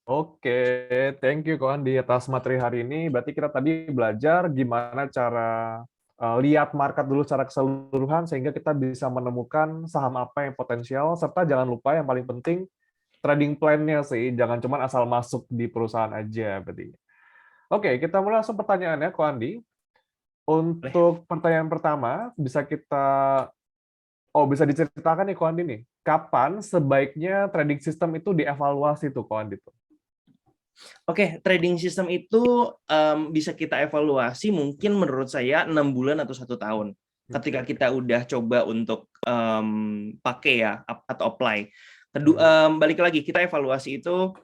Oke, thank you Kohan di atas materi hari ini. Berarti kita tadi belajar gimana cara lihat market dulu secara keseluruhan sehingga kita bisa menemukan saham apa yang potensial serta jangan lupa yang paling penting trading plan-nya sih, jangan cuma asal masuk di perusahaan aja berarti. Oke, kita mulai langsung pertanyaannya Ko Andi. Boleh. Untuk pertanyaan pertama, bisa diceritakan nih Ko Andi nih, kapan sebaiknya trading system itu dievaluasi tuh Ko Andi tuh? Oke, trading system itu bisa kita evaluasi mungkin menurut saya 6 bulan atau 1 tahun. Ketika Oke. kita udah coba untuk pakai ya atau apply. Hmm. Balik lagi kita evaluasi itu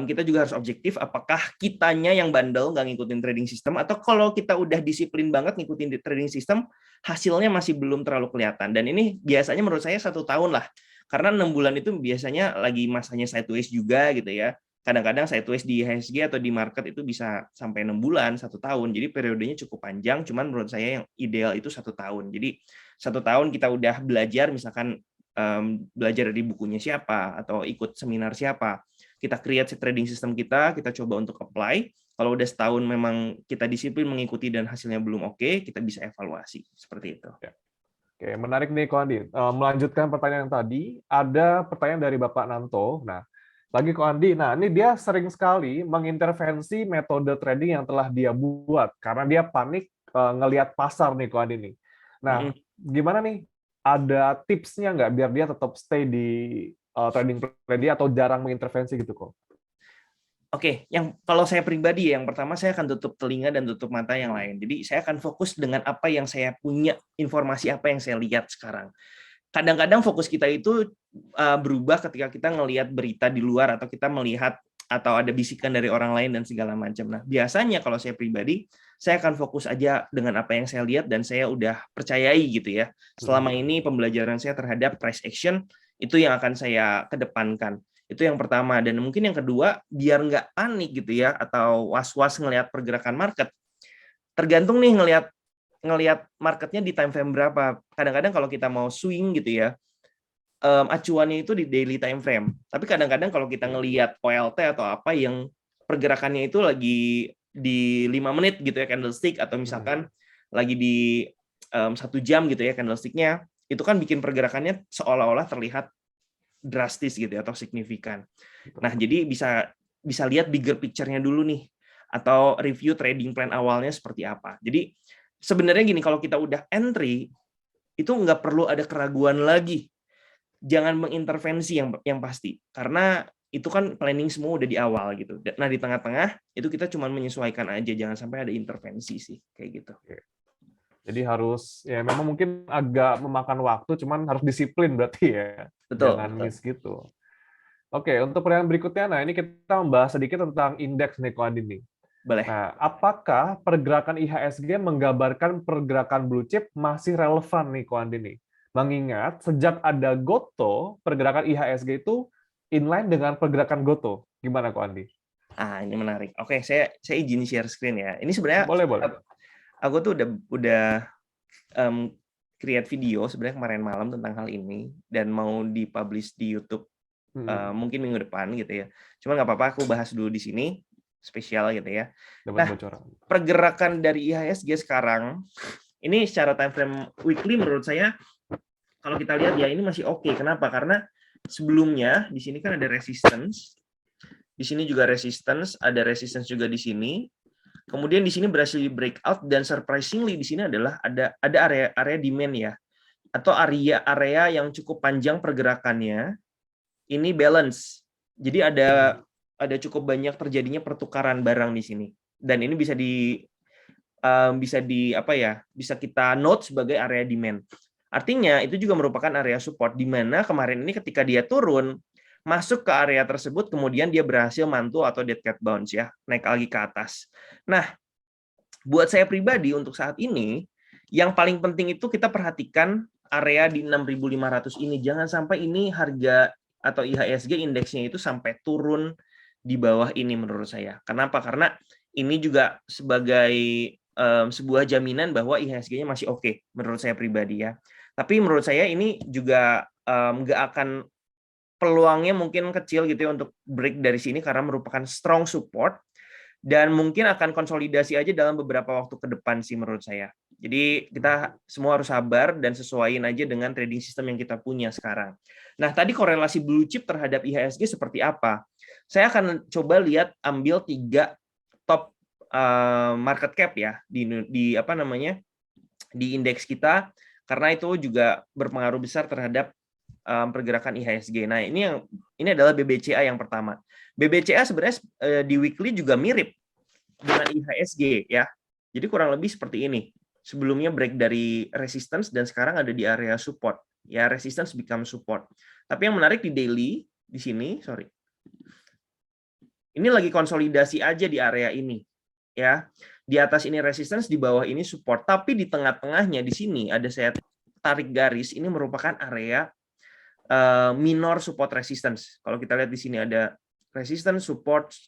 kita juga harus objektif. Apakah kitanya yang bandel nggak ngikutin trading system atau kalau kita udah disiplin banget ngikutin trading system hasilnya masih belum terlalu kelihatan. Dan ini biasanya menurut saya 1 tahun lah. Karena 6 bulan itu biasanya lagi masanya sideways juga gitu ya. Kadang-kadang sideways di IHSG atau di market itu bisa sampai 6 bulan, 1 tahun. Jadi periodenya cukup panjang. Cuman menurut saya yang ideal itu 1 tahun. Jadi 1 tahun kita udah belajar, misalkan belajar dari bukunya siapa atau ikut seminar siapa. Kita create trading system kita coba untuk apply. Kalau udah setahun memang kita disiplin mengikuti dan hasilnya belum oke, kita bisa evaluasi seperti itu. Ya. Oke, menarik nih Ko Andi. Melanjutkan pertanyaan yang tadi, ada pertanyaan dari Bapak Nanto. Nah, lagi Ko Andi, nah ini dia sering sekali mengintervensi metode trading yang telah dia buat karena dia panik ngelihat pasar nih Ko Andi nih. Nah, gimana nih? Ada tipsnya nggak biar dia tetap stay di trading plan dia atau jarang mengintervensi gitu kok? Oke, yang kalau saya pribadi yang pertama saya akan tutup telinga dan tutup mata yang lain. Jadi saya akan fokus dengan apa yang saya punya, informasi apa yang saya lihat sekarang. Kadang-kadang fokus kita itu berubah ketika kita ngelihat berita di luar atau kita melihat atau ada bisikan dari orang lain dan segala macam. Nah, biasanya kalau saya pribadi, saya akan fokus aja dengan apa yang saya lihat dan saya udah percayai gitu ya. Selama ini pembelajaran saya terhadap price action itu yang akan saya kedepankan. Itu yang pertama. Dan mungkin yang kedua, biar nggak panik gitu ya atau was-was ngelihat pergerakan market. Tergantung nih ngelihat marketnya di time frame berapa. Kadang-kadang kalau kita mau swing gitu ya, acuannya itu di daily time frame. Tapi kadang-kadang kalau kita ngelihat OLT atau apa yang pergerakannya itu lagi di 5 menit gitu ya candlestick atau misalkan lagi di 1 jam gitu ya candlesticknya, itu kan bikin pergerakannya seolah-olah terlihat drastis gitu ya, atau signifikan. Nah, jadi bisa bisa lihat bigger picture-nya dulu nih atau review trading plan awalnya seperti apa. Jadi sebenarnya gini, kalau kita udah entry itu nggak perlu ada keraguan lagi. Jangan mengintervensi yang pasti karena itu kan planning semua udah di awal gitu. Nah, di tengah-tengah itu kita cuma menyesuaikan aja, jangan sampai ada intervensi sih kayak gitu. Jadi harus ya memang mungkin agak memakan waktu, cuman harus disiplin berarti ya. Betul, Jangan betul. miss gitu. Oke, untuk pertanyaan berikutnya, nah ini kita membahas sedikit tentang indeks nih, Ko Andi nih. Boleh. Nah, apakah pergerakan IHSG menggambarkan pergerakan blue chip masih relevan nih, Ko Andi nih? Mengingat sejak ada Goto, pergerakan IHSG itu inline dengan pergerakan Goto. Gimana, Ko Andi? Ah, ini menarik. Oke, saya izin share screen ya. Ini sebenarnya Boleh, boleh. aku tuh udah um, create video sebenarnya kemarin malam tentang hal ini dan mau dipublish di YouTube mungkin minggu depan gitu ya. Cuma nggak apa-apa, aku bahas dulu di sini spesial gitu ya. Dapat Nah, bocoran. pergerakan dari IHSG sekarang ini secara time frame weekly menurut saya kalau kita lihat ya ini masih oke. Kenapa? Karena sebelumnya di sini kan ada resistance, di sini juga resistance, ada resistance juga di sini. Kemudian di sini berhasil di breakout dan surprisingly di sini adalah ada area demand ya atau area yang cukup panjang pergerakannya ini balance. Jadi ada cukup banyak terjadinya pertukaran barang di sini. Dan ini bisa di apa ya? Bisa kita note sebagai area demand. Artinya itu juga merupakan area support di mana kemarin ini ketika dia turun masuk ke area tersebut kemudian dia berhasil mantul atau dead cat bounce ya, naik lagi ke atas. Nah, buat saya pribadi untuk saat ini yang paling penting itu kita perhatikan area di 6.500 ini. Jangan sampai ini harga atau IHSG indeksnya itu sampai turun di bawah ini menurut saya. Kenapa? Karena ini juga sebagai sebuah jaminan bahwa IHSG-nya masih oke menurut saya pribadi ya. Tapi menurut saya ini juga nggak akan peluangnya mungkin kecil gitu ya untuk break dari sini karena merupakan strong support dan mungkin akan konsolidasi aja dalam beberapa waktu ke depan sih menurut saya. Jadi kita semua harus sabar dan sesuaiin aja dengan trading system yang kita punya sekarang. Nah, tadi korelasi blue chip terhadap IHSG seperti apa? Saya akan coba lihat ambil 3 top market cap ya di apa namanya? Di indeks kita karena itu juga berpengaruh besar terhadap pergerakan IHSG. Nah, ini adalah BBCA yang pertama. BBCA sebenarnya di weekly juga mirip dengan IHSG ya. Jadi kurang lebih seperti ini. Sebelumnya break dari resistance dan sekarang ada di area support. Ya, resistance become support. Tapi yang menarik di daily di sini, sorry. Ini lagi konsolidasi aja di area ini. Ya. Di atas ini resistance, di bawah ini support. Tapi di tengah-tengahnya di sini ada saya tarik garis, ini merupakan area minor support resistance. Kalau kita lihat di sini ada resistance,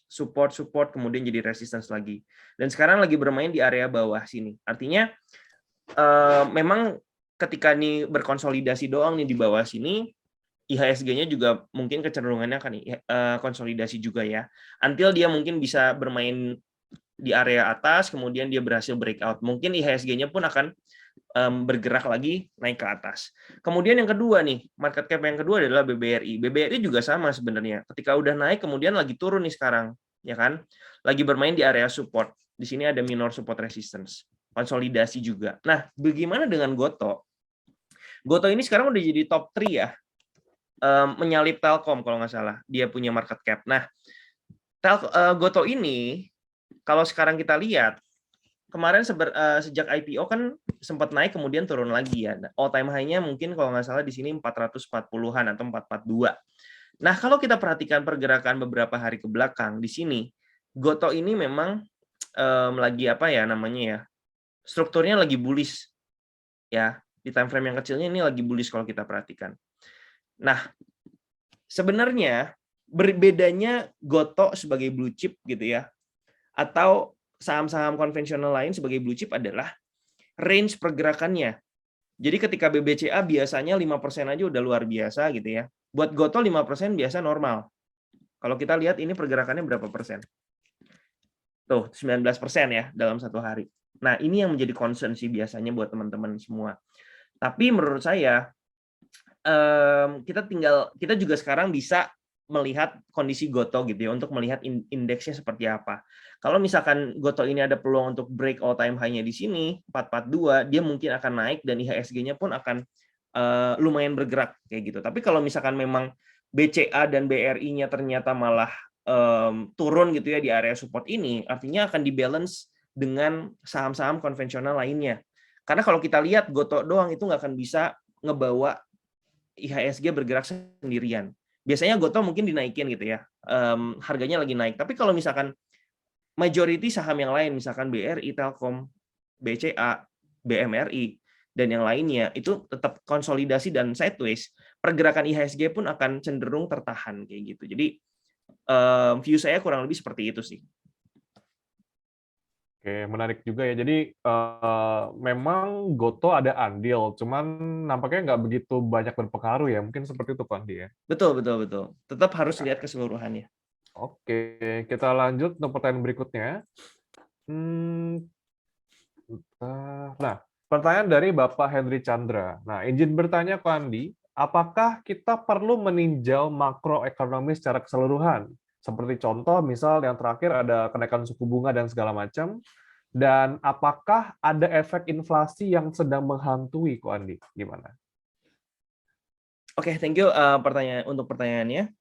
support, kemudian jadi resistance lagi. Dan sekarang lagi bermain di area bawah sini. Artinya memang ketika ini berkonsolidasi doang nih di bawah sini, IHSG-nya juga mungkin kecenderungannya akan konsolidasi juga ya. Until dia mungkin bisa bermain di area atas, kemudian dia berhasil breakout. Mungkin IHSG-nya pun akan bergerak lagi naik ke atas. Kemudian yang kedua nih, market cap yang kedua adalah BBRI. BBRI juga sama sebenarnya. Ketika udah naik, kemudian lagi turun nih sekarang, ya kan? Lagi bermain di area support. Di sini ada minor support resistance, konsolidasi juga. Nah, bagaimana dengan Goto? Goto ini sekarang udah jadi top 3 ya, menyalip Telkom kalau nggak salah. Dia punya market cap. Nah, Goto ini kalau sekarang kita lihat, kemarin sejak IPO kan sempat naik kemudian turun lagi ya. All time high-nya mungkin kalau nggak salah di sini 440-an atau 442. Nah, kalau kita perhatikan pergerakan beberapa hari ke belakang di sini, Goto ini memang lagi apa ya namanya ya? Strukturnya lagi bullish. Ya, di time frame yang kecilnya ini lagi bullish kalau kita perhatikan. Nah, sebenarnya berbedanya Goto sebagai blue chip gitu ya, atau saham-saham konvensional lain sebagai blue chip adalah range pergerakannya. Jadi ketika BBCA biasanya 5% aja udah luar biasa gitu ya. Buat Goto 5% biasa normal. Kalau kita lihat ini pergerakannya berapa persen? Tuh, 19% ya dalam satu hari. Nah, ini yang menjadi concern sih biasanya buat teman-teman semua. Tapi menurut saya kita juga sekarang bisa melihat kondisi Goto gitu ya, untuk melihat indeksnya seperti apa. Kalau misalkan Goto ini ada peluang untuk break all time high-nya di sini 442, dia mungkin akan naik dan IHSG-nya pun akan lumayan bergerak kayak gitu. Tapi kalau misalkan memang BCA dan BRI-nya ternyata malah turun gitu ya di area support ini, artinya akan dibalance dengan saham-saham konvensional lainnya. Karena kalau kita lihat Goto doang itu nggak akan bisa ngebawa IHSG bergerak sendirian. Biasanya Goto mungkin dinaikin gitu ya, harganya lagi naik. Tapi kalau misalkan majority saham yang lain, misalkan BRI, Telkom, BCA, BMRI, dan yang lainnya, itu tetap konsolidasi dan sideways, pergerakan IHSG pun akan cenderung tertahan kayak gitu. Jadi view saya kurang lebih seperti itu sih. Oke, menarik juga ya. Jadi memang Goto ada andil, cuman nampaknya nggak begitu banyak berpengaruh ya. Mungkin seperti itu, Pak Andi ya. Betul. Tetap harus lihat keseluruhannya. Oke, kita lanjut untuk pertanyaan berikutnya. Nah, pertanyaan dari Bapak Henry Chandra. Nah, izin bertanya, Pak Andi, apakah kita perlu meninjau makroekonomi secara keseluruhan? Seperti contoh, misal yang terakhir ada kenaikan suku bunga dan segala macam. Dan apakah ada efek inflasi yang sedang menghantui, Ko Andi? Gimana? Oke, thank you untuk pertanyaannya.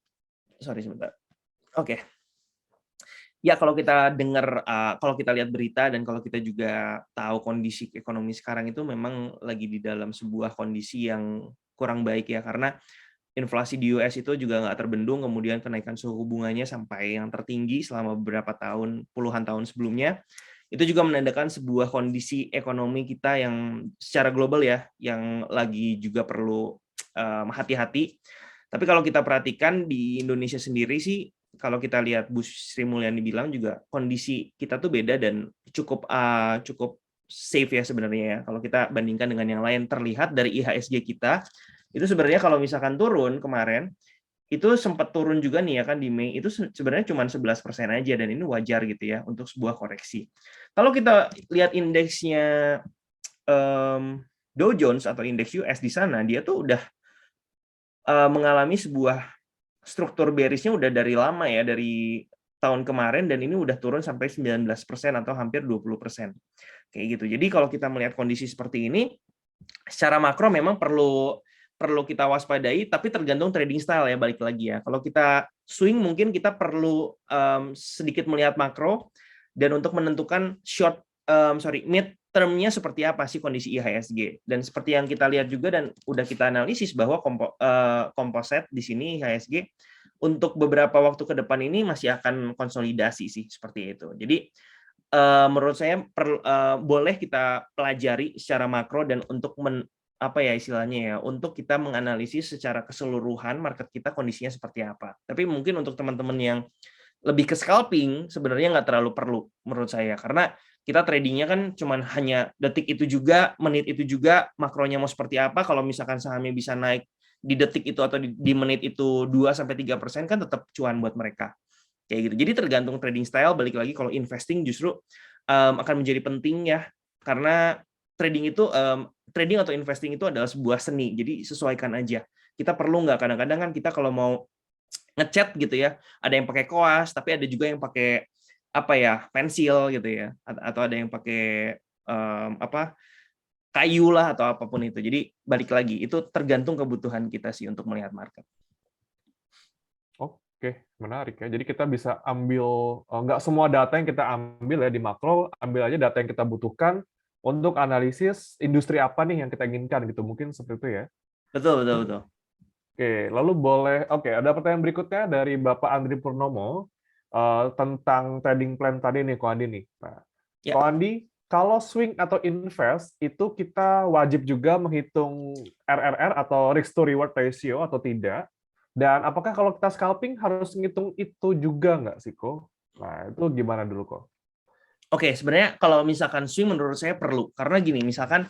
Sorry sebentar. Oke. Ya, kalau kita dengar, kalau kita lihat berita dan kalau kita juga tahu kondisi ekonomi sekarang itu memang lagi di dalam sebuah kondisi yang kurang baik ya, karena inflasi di US itu juga nggak terbendung, kemudian kenaikan suku bunganya sampai yang tertinggi selama beberapa tahun, puluhan tahun sebelumnya. Itu juga menandakan sebuah kondisi ekonomi kita yang secara global ya, yang lagi juga perlu hati-hati. Tapi kalau kita perhatikan di Indonesia sendiri sih, kalau kita lihat Bu Sri Mulyani bilang juga kondisi kita tuh beda dan cukup safe ya sebenarnya ya. Kalau kita bandingkan dengan yang lain, terlihat dari IHSG kita itu sebenarnya kalau misalkan turun kemarin itu sempat turun juga nih ya kan di Mei, itu sebenarnya cuma 11% aja, dan ini wajar gitu ya untuk sebuah koreksi. Kalau kita lihat indeksnya Dow Jones atau indeks US di sana, dia tuh udah mengalami sebuah struktur bearish-nya udah dari lama ya, dari tahun kemarin, dan ini udah turun sampai 19% atau hampir 20%. Kayak gitu. Jadi kalau kita melihat kondisi seperti ini, secara makro memang perlu kita waspadai, tapi tergantung trading style ya, balik lagi ya. Kalau kita swing mungkin kita perlu sedikit melihat makro, dan untuk menentukan mid termnya seperti apa sih kondisi IHSG. Dan seperti yang kita lihat juga dan udah kita analisis bahwa komposit di sini IHSG untuk beberapa waktu ke depan ini masih akan konsolidasi sih, seperti itu. Jadi menurut saya boleh kita pelajari secara makro, dan untuk apa ya istilahnya ya, untuk kita menganalisis secara keseluruhan market kita kondisinya seperti apa. Tapi mungkin untuk teman-teman yang lebih ke scalping sebenarnya nggak terlalu perlu menurut saya, karena kita tradingnya kan cuman hanya detik itu juga, menit itu juga, makronya mau seperti apa. Kalau misalkan sahamnya bisa naik di detik itu atau di menit itu 2-3% kan tetap cuan buat mereka. Kayak gitu. Jadi tergantung trading style. Balik lagi, kalau investing justru akan menjadi penting ya, karena trading atau investing itu adalah sebuah seni. Jadi sesuaikan aja. Kita perlu nggak, kadang-kadang kan kita kalau mau ngechat gitu ya, ada yang pakai koas, tapi ada juga yang pakai apa ya, pensil gitu ya, atau ada yang pakai kayu lah atau apapun itu. Jadi balik lagi, itu tergantung kebutuhan kita sih untuk melihat market. Oke, menarik ya. Jadi kita bisa ambil, nggak semua data yang kita ambil ya di makro, ambil aja data yang kita butuhkan untuk analisis industri apa nih yang kita inginkan gitu. Mungkin seperti itu ya. Betul, betul, betul. Oke, ada pertanyaan berikutnya dari Bapak Andri Purnomo tentang trading plan tadi nih, Ko Andi nih. Nah, Ya. Ko Andi, kalau swing atau invest itu kita wajib juga menghitung RRR atau risk to reward ratio atau tidak? Dan apakah kalau kita scalping harus ngitung itu juga nggak sih, Ko? Nah, itu gimana dulu, Ko? Oke, sebenarnya kalau misalkan swing menurut saya perlu, karena gini, misalkan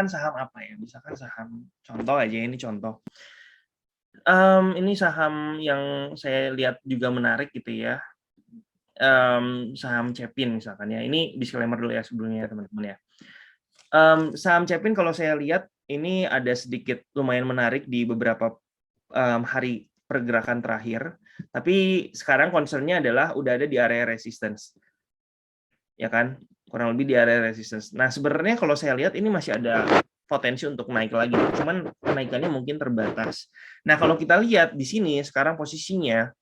saham apa ya, misalkan saham, contoh aja ini contoh. Ini saham yang saya lihat juga menarik gitu ya, saham Cepin misalkan ya. Ini disclaimer dulu ya sebelumnya teman-teman ya. Saham Cepin kalau saya lihat ini ada sedikit lumayan menarik di beberapa hari pergerakan terakhir, tapi sekarang concern-nya adalah udah ada di area resistance, ya kan, kurang lebih di area resistance. Nah sebenarnya kalau saya lihat ini masih ada potensi untuk naik lagi, cuman kenaikannya mungkin terbatas. Nah kalau kita lihat di sini sekarang posisinya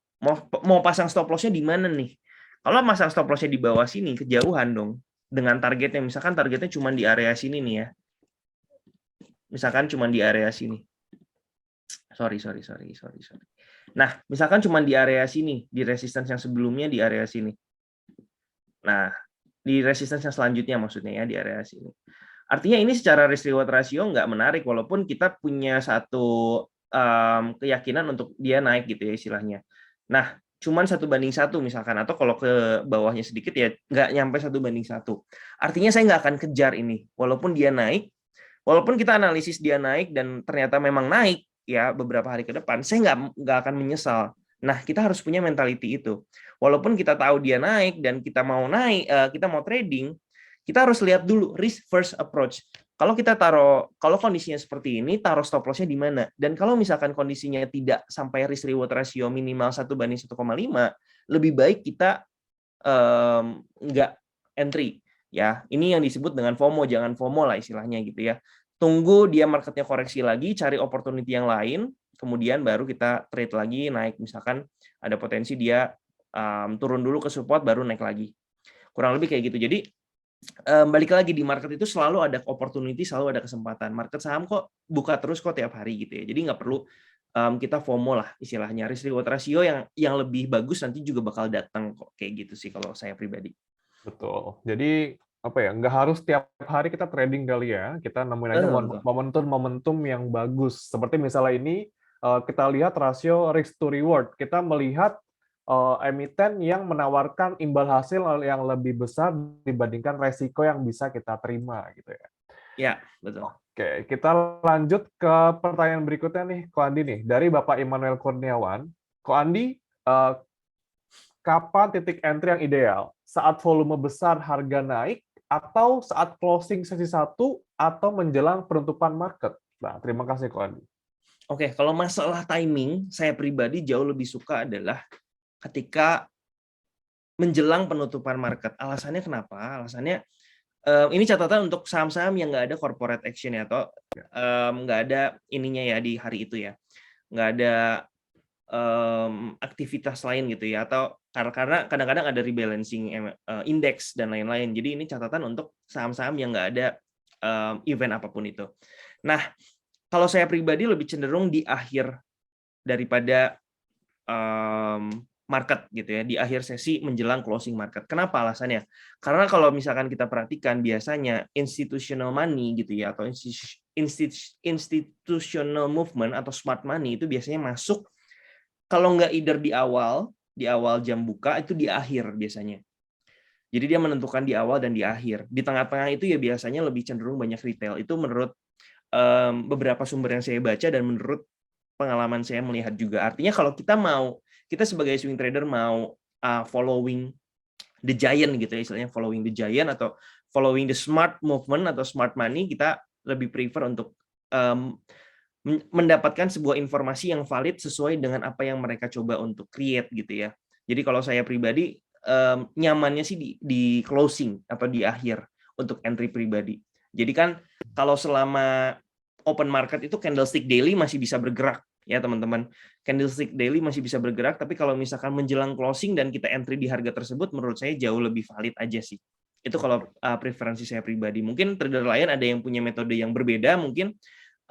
mau pasang stop loss-nya di mana nih? Kalau pasang stop loss-nya di bawah sini kejauhan dong dengan targetnya, misalkan targetnya cuma di area sini nih ya, misalkan cuma di area sini. Sorry. Nah, misalkan cuma di area sini, di resistance yang sebelumnya di area sini. Nah, di resistance yang selanjutnya maksudnya ya, di area sini. Artinya ini secara risk reward ratio nggak menarik, walaupun kita punya satu keyakinan untuk dia naik gitu ya istilahnya. Nah, cuman 1:1 misalkan, atau kalau ke bawahnya sedikit ya nggak nyampe 1:1. Artinya saya nggak akan kejar ini, walaupun dia naik, walaupun kita analisis dia naik dan ternyata memang naik ya beberapa hari ke depan, saya nggak akan menyesal. Nah, kita harus punya mentality itu. Walaupun kita tahu dia naik dan kita mau kita mau trading, kita harus lihat dulu risk first approach. Kalau kondisinya seperti ini, taruh stop loss-nya di mana? Dan kalau misalkan kondisinya tidak sampai risk reward ratio minimal 1:1,5, lebih baik kita nggak entry. Ya, ini yang disebut dengan FOMO, jangan FOMO lah istilahnya gitu ya. Tunggu dia marketnya koreksi lagi, cari opportunity yang lain, kemudian baru kita trade lagi naik. Misalkan ada potensi dia turun dulu ke support, baru naik lagi. Kurang lebih kayak gitu. Jadi balik lagi di market itu selalu ada opportunity, selalu ada kesempatan. Market saham kok buka terus kok tiap hari gitu ya. Jadi nggak perlu kita FOMO lah istilahnya. Risk reward ratio yang lebih bagus nanti juga bakal datang kok, kayak gitu sih kalau saya pribadi. Betul. Jadi apa ya? Nggak harus tiap hari kita trading kali ya. Kita nemuin aja Betul. momentum-momentum yang bagus. Seperti misalnya ini kita lihat rasio risk to reward. Kita melihat emiten yang menawarkan imbal hasil yang lebih besar dibandingkan resiko yang bisa kita terima gitu ya. Ya, betul. Oke, kita lanjut ke pertanyaan berikutnya nih, Ko Andi nih, dari Bapak Immanuel Kurniawan. Ko Andi, kapan titik entry yang ideal? Saat volume besar harga naik, atau saat closing sesi 1, atau menjelang penutupan market? Nah, terima kasih, Ko Andi. Oke, kalau masalah timing, saya pribadi jauh lebih suka adalah ketika menjelang penutupan market. Alasannya kenapa? Alasannya ini catatan untuk saham-saham yang nggak ada corporate action ya, atau nggak ada ininya ya di hari itu ya, nggak ada aktivitas lain gitu ya, atau karena kadang-kadang ada rebalancing indeks dan lain-lain. Jadi ini catatan untuk saham-saham yang nggak ada event apapun itu. Nah, kalau saya pribadi lebih cenderung di akhir daripada market gitu ya, di akhir sesi menjelang closing market. Kenapa alasannya? Karena kalau misalkan kita perhatikan biasanya institutional money gitu ya, atau institutional movement atau smart money itu biasanya masuk kalau nggak either di awal jam buka, itu di akhir biasanya. Jadi dia menentukan di awal dan di akhir. Di tengah-tengah itu ya biasanya lebih cenderung banyak retail. Itu menurut beberapa sumber yang saya baca dan menurut pengalaman saya melihat juga. Artinya kalau kita sebagai swing trader mau following the giant gitu ya, istilahnya following the giant atau following the smart movement atau smart money, kita lebih prefer untuk mendapatkan sebuah informasi yang valid sesuai dengan apa yang mereka coba untuk create gitu ya. Jadi kalau saya pribadi nyamannya sih di closing atau di akhir untuk entry pribadi. Jadi kan kalau selama open market itu candlestick daily masih bisa bergerak ya teman-teman. Candlestick daily masih bisa bergerak, tapi kalau misalkan menjelang closing dan kita entry di harga tersebut, menurut saya jauh lebih valid aja sih. Itu kalau preferensi saya pribadi. Mungkin trader lain ada yang punya metode yang berbeda mungkin.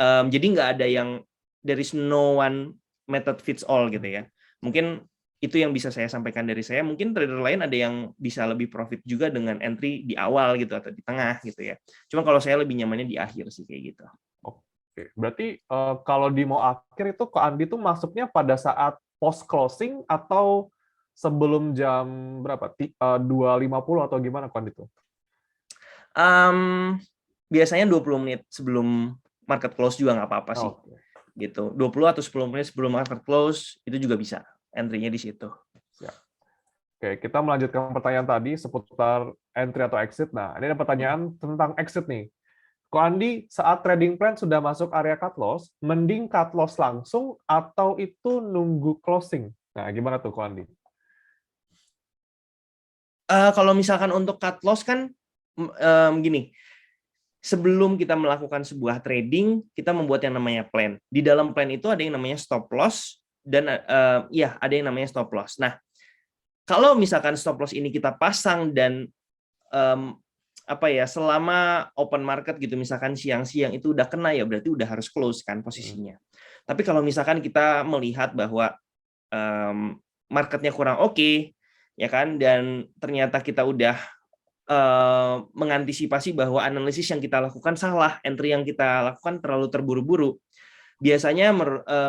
Jadi nggak ada yang there is no one method fits all gitu ya. Mungkin itu yang bisa saya sampaikan dari saya. Mungkin trader lain ada yang bisa lebih profit juga dengan entry di awal gitu atau di tengah gitu ya. Cuma kalau saya lebih nyamannya di akhir sih kayak gitu. Oke, berarti kalau di mau akhir itu Ko Andi tuh masuknya pada saat post closing atau sebelum jam berapa? 2.50 atau gimana Ko Andi tuh? Biasanya 20 menit sebelum market close juga nggak apa-apa sih. Oke. Gitu. 20 atau 10 menit sebelum market close itu juga bisa entry-nya di situ. Siap. Oke, kita melanjutkan pertanyaan tadi seputar entry atau exit. Nah, ini ada pertanyaan tentang exit nih. Ko Andi, saat trading plan sudah masuk area cut loss, mending cut loss langsung atau itu nunggu closing? Nah, gimana tuh Ko Andi? Kalau misalkan untuk cut loss kan gini, sebelum kita melakukan sebuah trading, kita membuat yang namanya plan. Di dalam plan itu ada yang namanya stop loss dan ya ada yang namanya stop loss. Nah, kalau misalkan stop loss ini kita pasang dan selama open market gitu, misalkan siang-siang itu udah kena ya berarti udah harus close kan posisinya. Tapi kalau misalkan kita melihat bahwa marketnya kurang oke, ya kan, dan ternyata kita udah mengantisipasi bahwa analisis yang kita lakukan salah, entry yang kita lakukan terlalu terburu-buru, biasanya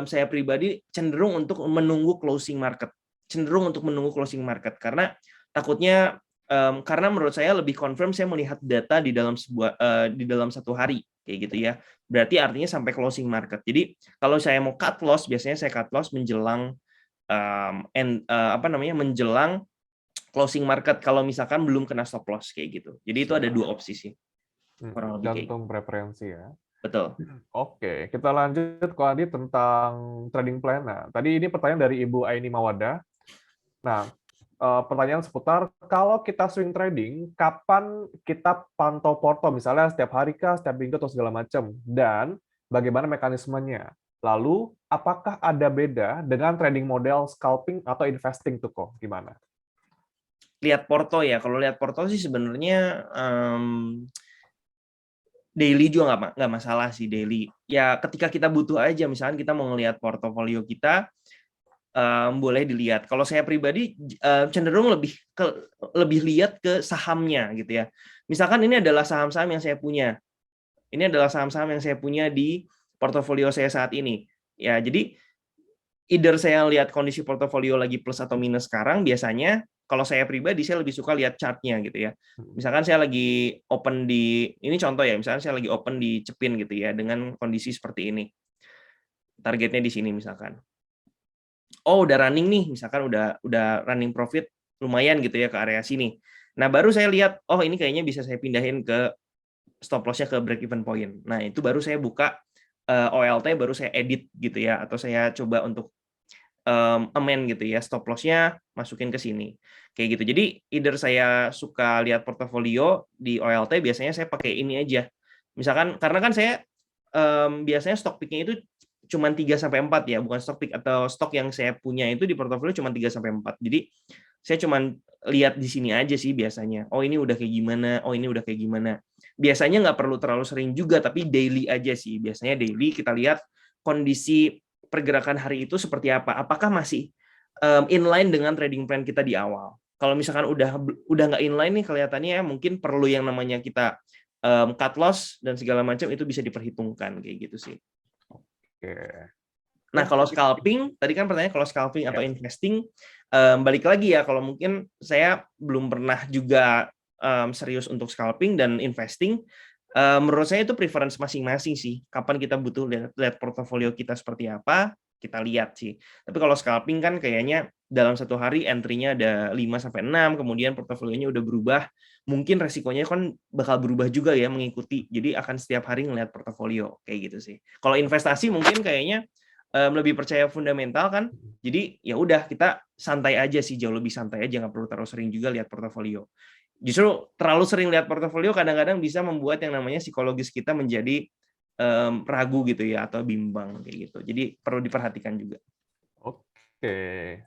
saya pribadi cenderung untuk menunggu closing market, karena takutnya karena menurut saya lebih confirm saya melihat data di dalam satu hari kayak gitu ya, berarti artinya sampai closing market. Jadi kalau saya mau cut loss, biasanya saya cut loss menjelang menjelang closing market kalau misalkan belum kena stop loss kayak gitu. Jadi itu ada dua opsi sih. Kurang lebih kayak Gantung preferensi ya. Betul. Oke, kita lanjut Ko Andi tentang trading plan. Nah, tadi ini pertanyaan dari Ibu Aini Mawada. Nah, pertanyaan seputar kalau kita swing trading, kapan kita pantau porto, misalnya setiap hari kah, setiap minggu atau segala macam, dan bagaimana mekanismenya. Lalu, apakah ada beda dengan trading model scalping atau investing tuh kok? Gimana? Lihat porto ya. Kalau lihat porto sih sebenarnya daily juga nggak masalah sih daily. Ya ketika kita butuh aja, misalkan kita mau ngelihat portofolio kita, boleh dilihat. Kalau saya pribadi cenderung lebih lihat ke sahamnya gitu ya. Misalkan ini adalah saham-saham yang saya punya. Ini adalah saham-saham yang saya punya di portofolio saya saat ini. Ya, jadi either saya lihat kondisi portofolio lagi plus atau minus sekarang, biasanya kalau saya pribadi saya lebih suka lihat chartnya gitu ya. Misalkan saya lagi open ini contoh ya, misalkan saya lagi open di Cepin gitu ya dengan kondisi seperti ini. Targetnya di sini misalkan. Oh, udah running nih, misalkan udah running profit lumayan gitu ya ke area sini. Nah, baru saya lihat, oh ini kayaknya bisa saya pindahin ke stop loss-nya ke break even point. Nah, itu baru saya buka OLT, baru saya edit gitu ya, atau saya coba untuk amend gitu ya, stop loss-nya masukin ke sini. Kayak gitu. Jadi either saya suka lihat portofolio di OLT, biasanya saya pakai ini aja. Misalkan karena kan saya biasanya stock pick-nya itu cuma 3-4 ya, bukan stock pick atau stok yang saya punya itu di portofolio cuma 3-4. Jadi saya cuma lihat di sini aja sih biasanya. Oh ini udah kayak gimana, oh ini udah kayak gimana. Biasanya nggak perlu terlalu sering juga, tapi daily aja sih. Biasanya daily kita lihat kondisi pergerakan hari itu seperti apa. Apakah masih inline dengan trading plan kita di awal. Kalau misalkan udah nggak inline nih kelihatannya, mungkin perlu yang namanya kita cut loss dan segala macam, itu bisa diperhitungkan kayak gitu sih. Oke. Nah, kalau scalping, tadi kan pertanyaan kalau scalping atau investing, balik lagi ya, kalau mungkin saya belum pernah juga serius untuk scalping dan investing, menurut saya itu preference masing-masing sih. Kapan kita butuh lihat portofolio kita seperti apa, kita lihat sih. Tapi kalau scalping kan kayaknya dalam satu hari entry-nya ada 5-6, kemudian portofolionya udah berubah, mungkin resikonya kan bakal berubah juga ya mengikuti. Jadi akan setiap hari ngelihat portofolio kayak gitu sih. Kalau investasi mungkin kayaknya lebih percaya fundamental kan. Jadi ya udah kita santai aja sih, jauh lebih santai aja, nggak perlu terlalu sering juga lihat portofolio. Justru terlalu sering lihat portofolio kadang-kadang bisa membuat yang namanya psikologis kita menjadi ragu gitu ya, atau bimbang kayak gitu. Jadi perlu diperhatikan juga. Oke.